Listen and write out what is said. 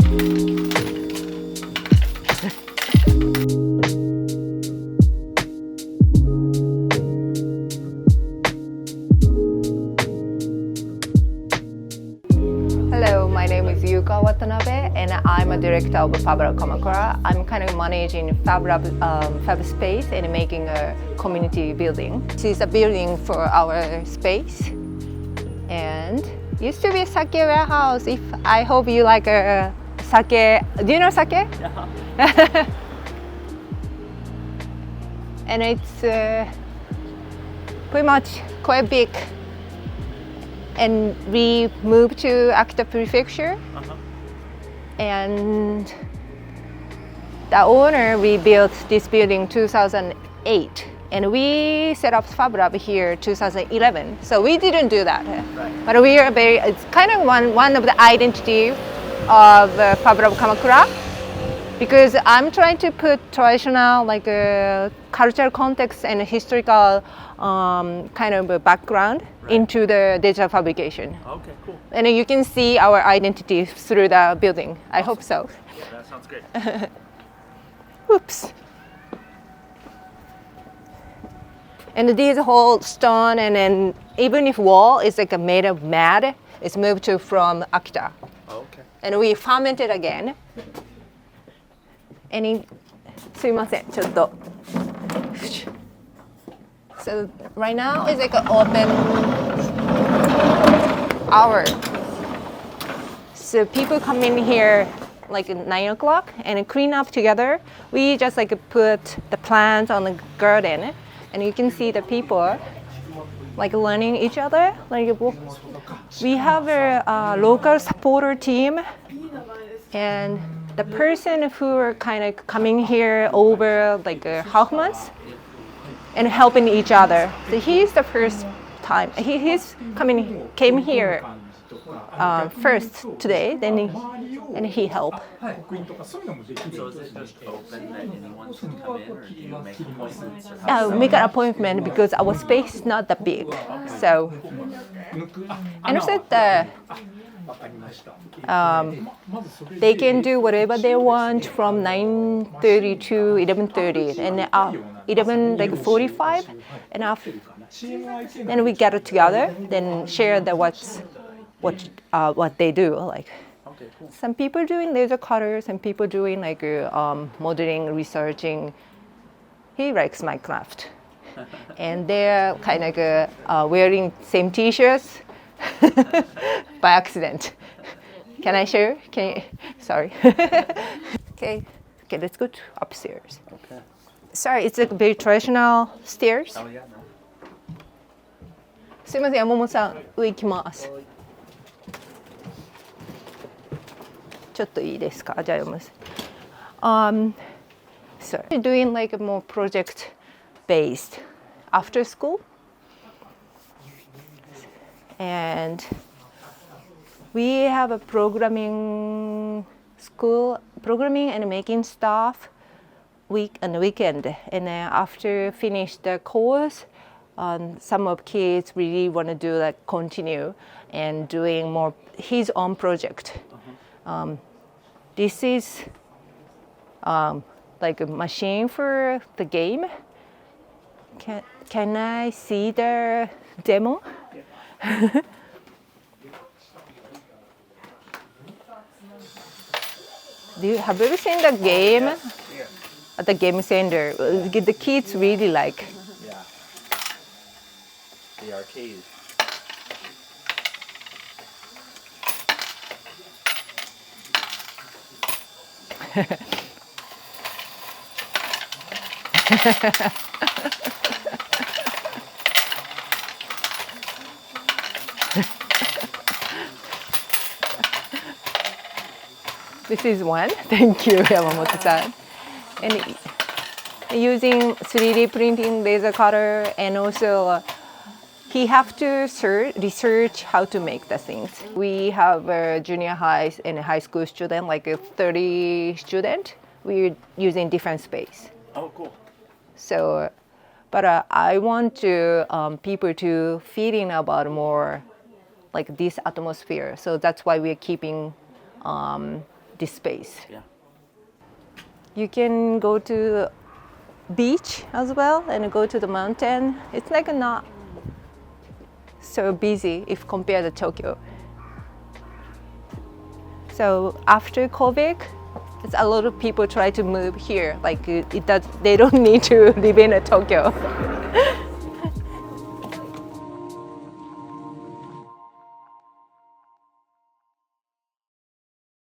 Hello, my name is Yuka Watanabe, and I'm a director of FabLab Kamakura. I'm kind of managing FabLab Fab space and making a community building. This is a building for our space, and used to be a sake warehouse. I hope you like a sake. Do you know sake? Yeah. And it's pretty much quite big. And we moved to Akita Prefecture. And the owner, we built this building 2008. And we set up FabLab here 2011. So we didn't do that. Right. But we are it's kind of one of the identity of FabLab Kamakura. Because I'm trying to put traditional, like cultural context and historical kind of a background into the digital fabrication. Okay, cool. And you can see our identity through the building. Awesome. I hope so. Yeah, that sounds great. Oops. And these whole stone and then even if wall is like made of mud, it's moved to from Akita. Okay. And we fermented again. すいません、ちょっと。So right now is like an open hour. So people come in here like at 9 o'clock and clean up together. We just like put the plants on the garden, and you can see the people like learning each other. Like we have a local supporter team, and the person who are kind of coming here over like half months and helping each other. So he's the first time. He's came here first today. Then he helped. So is it just open that anyone can come in, or do you make appointments? Make an appointment because our space is not that big. So and also they can do whatever they want from 9:30 to 11:30, and 11:45, and after then we gather together, then share what they do. Like some people doing laser cutters, some people doing like modeling, researching. He likes my craft, and they're kind of wearing same T-shirts by accident. Can I share? Sorry. Okay, let's go upstairs. Okay. Sorry, it's like very traditional stairs. Oh yeah, no. すいません、山本さん、上行きます。ちょっといいですか？じゃあ読みます。So we're doing like a more project based after school, and we have a programming school, programming and making stuff week and weekend. And then after finish the course, some of kids really want to do like continue and doing more his own project. This is like a machine for the game. Can I see the demo? Have you ever seen the game at the game center? The kids really like. Yeah. The arcade. This is one. Thank you, Yamamoto-san. And using 3D printing laser cutter, and also he have to research how to make the things. We have a junior high and high school student, like a 30 student. We're using different space. Oh, cool. So, but I want to people to feeling about more like this atmosphere. So that's why we're keeping this space. Yeah. You can go to beach as well and go to the mountain. It's like not so busy if compared to Tokyo. So after COVID, it's a lot of people try to move here. Like they don't need to live in Tokyo.